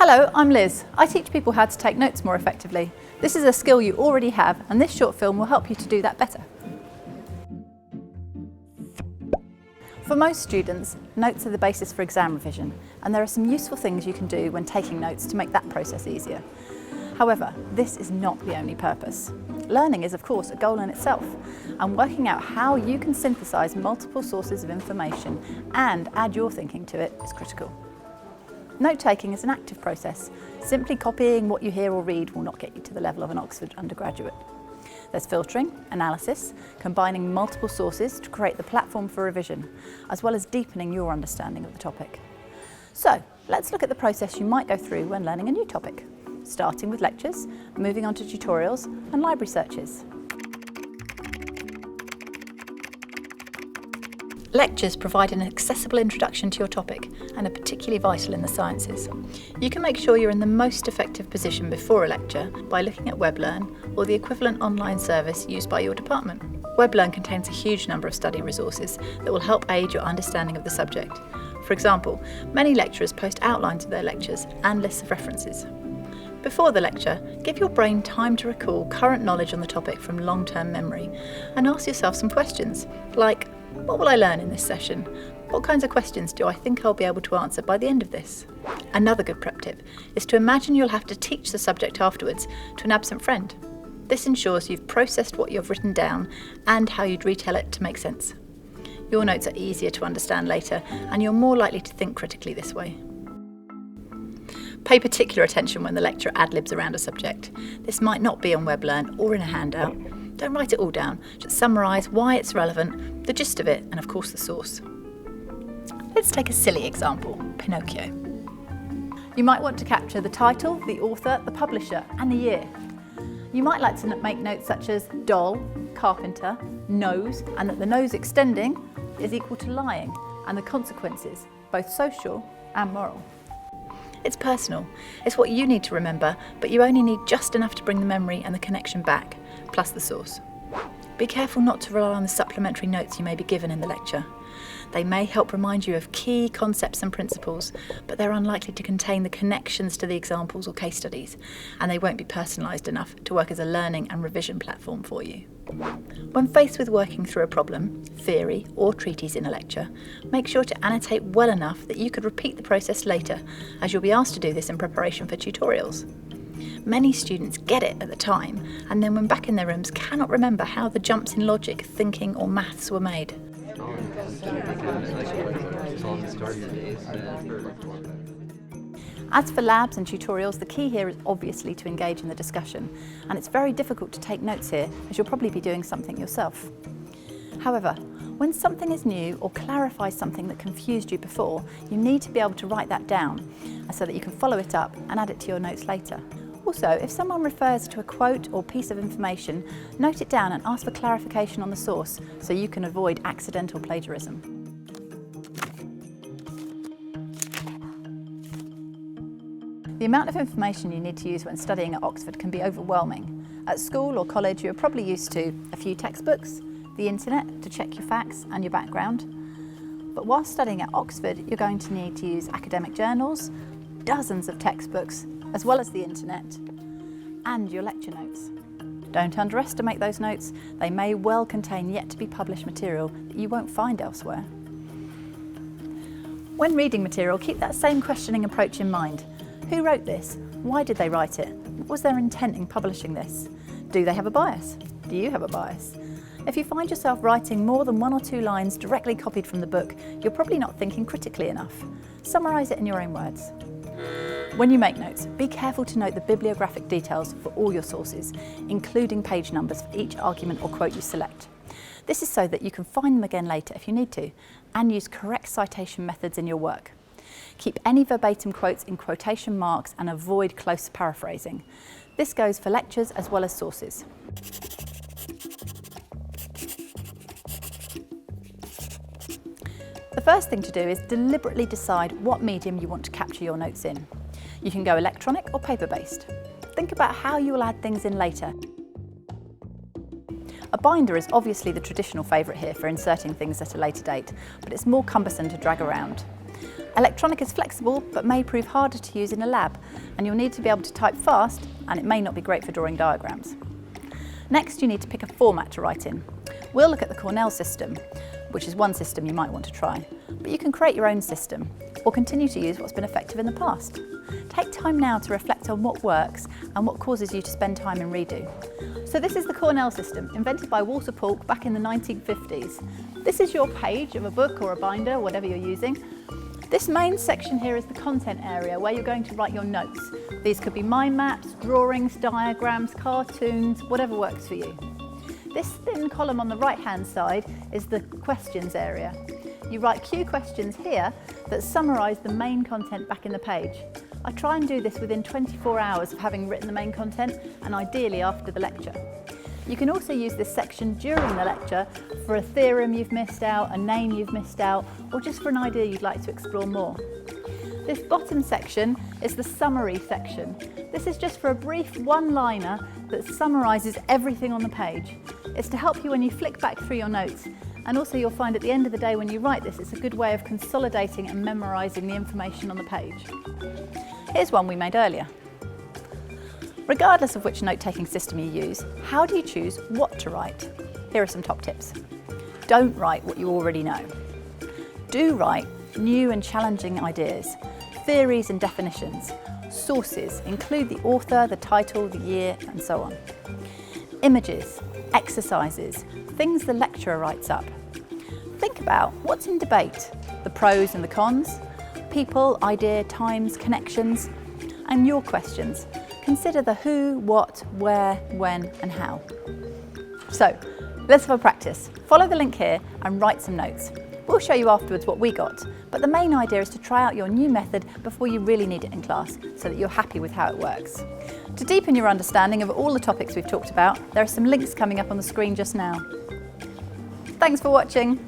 Hello, I'm Liz. I teach people how to take notes more effectively. This is a skill you already have, and this short film will help you to do that better. For most students, notes are the basis for exam revision, and there are some useful things you can do when taking notes to make that process easier. However, this is not the only purpose. Learning is, of course, a goal in itself, and working out how you can synthesize multiple sources of information and add your thinking to it is critical. Note-taking is an active process. Simply copying what you hear or read will not get you to the level of an Oxford undergraduate. There's filtering, analysis, combining multiple sources to create the platform for revision, as well as deepening your understanding of the topic. So, let's look at the process you might go through when learning a new topic, starting with lectures, moving on to tutorials and library searches. Lectures provide an accessible introduction to your topic and are particularly vital in the sciences. You can make sure you're in the most effective position before a lecture by looking at WebLearn or the equivalent online service used by your department. WebLearn contains a huge number of study resources that will help aid your understanding of the subject. For example, many lecturers post outlines of their lectures and lists of references. Before the lecture, give your brain time to recall current knowledge on the topic from long-term memory and ask yourself some questions like, what will I learn in this session? What kinds of questions do I think I'll be able to answer by the end of this? Another good prep tip is to imagine you'll have to teach the subject afterwards to an absent friend. This ensures you've processed what you've written down and how you'd retell it to make sense. Your notes are easier to understand later, and you're more likely to think critically this way. Pay particular attention when the lecturer ad-libs around a subject. This might not be on WebLearn or in a handout. Don't write it all down, just summarise why it's relevant, the gist of it, and of course the source. Let's take a silly example, Pinocchio. You might want to capture the title, the author, the publisher, and the year. You might like to make notes such as doll, carpenter, nose, and that the nose extending is equal to lying, and the consequences, both social and moral. It's personal. It's what you need to remember, but you only need just enough to bring the memory and the connection back, plus the source. Be careful not to rely on the supplementary notes you may be given in the lecture. They may help remind you of key concepts and principles, but they're unlikely to contain the connections to the examples or case studies, and they won't be personalised enough to work as a learning and revision platform for you. When faced with working through a problem, theory or treatise in a lecture, make sure to annotate well enough that you could repeat the process later, as you'll be asked to do this in preparation for tutorials. Many students get it at the time, and then when back in their rooms cannot remember how the jumps in logic, thinking or maths were made. As for labs and tutorials, the key here is obviously to engage in the discussion, and it's very difficult to take notes here as you'll probably be doing something yourself. However, when something is new or clarifies something that confused you before, you need to be able to write that down so that you can follow it up and add it to your notes later. Also, if someone refers to a quote or piece of information, note it down and ask for clarification on the source so you can avoid accidental plagiarism. The amount of information you need to use when studying at Oxford can be overwhelming. At school or college, you're probably used to a few textbooks, the internet to check your facts and your background. But while studying at Oxford, you're going to need to use academic journals, dozens of textbooks, as well as the internet, and your lecture notes. Don't underestimate those notes. They may well contain yet to be published material that you won't find elsewhere. When reading material, keep that same questioning approach in mind. Who wrote this? Why did they write it? What was their intent in publishing this? Do they have a bias? Do you have a bias? If you find yourself writing more than 1 or 2 lines directly copied from the book, you're probably not thinking critically enough. Summarise it in your own words. When you make notes, be careful to note the bibliographic details for all your sources, including page numbers for each argument or quote you select. This is so that you can find them again later if you need to, and use correct citation methods in your work. Keep any verbatim quotes in quotation marks and avoid close paraphrasing. This goes for lectures as well as sources. The first thing to do is deliberately decide what medium you want to capture your notes in. You can go electronic or paper-based. Think about how you will add things in later. A binder is obviously the traditional favourite here for inserting things at a later date, but it's more cumbersome to drag around. Electronic is flexible but may prove harder to use in a lab, and you'll need to be able to type fast, and it may not be great for drawing diagrams. Next, you need to pick a format to write in. We'll look at the Cornell system, which is one system you might want to try, but you can create your own system or continue to use what's been effective in the past. Take time now to reflect on what works and what causes you to spend time in redo. So this is the Cornell system, invented by Walter Polk back in the 1950s. This is your page of a book or a binder, whatever you're using. This main section here is the content area where you're going to write your notes. These could be mind maps, drawings, diagrams, cartoons, whatever works for you. This thin column on the right-hand side is the questions area. You write Q questions here that summarise the main content back in the page. I try and do this within 24 hours of having written the main content, and ideally after the lecture. You can also use this section during the lecture for a theorem you've missed out, a name you've missed out, or just for an idea you'd like to explore more. This bottom section is the summary section. This is just for a brief one-liner that summarises everything on the page. It's to help you when you flick back through your notes, and also you'll find at the end of the day when you write this, it's a good way of consolidating and memorising the information on the page. Here's one we made earlier. Regardless of which note-taking system you use, how do you choose what to write? Here are some top tips. Don't write what you already know. Do write new and challenging ideas, theories and definitions. Sources, include the author, the title, the year, and so on. Images, exercises, things the lecturer writes up. Think about what's in debate, the pros and the cons, people, idea, times, connections, and your questions. Consider the who, what, where, when, and how. So, let's have a practice. Follow the link here and write some notes. We'll show you afterwards what we got, but the main idea is to try out your new method before you really need it in class, so that you're happy with how it works. To deepen your understanding of all the topics we've talked about, there are some links coming up on the screen just now. Thanks for watching.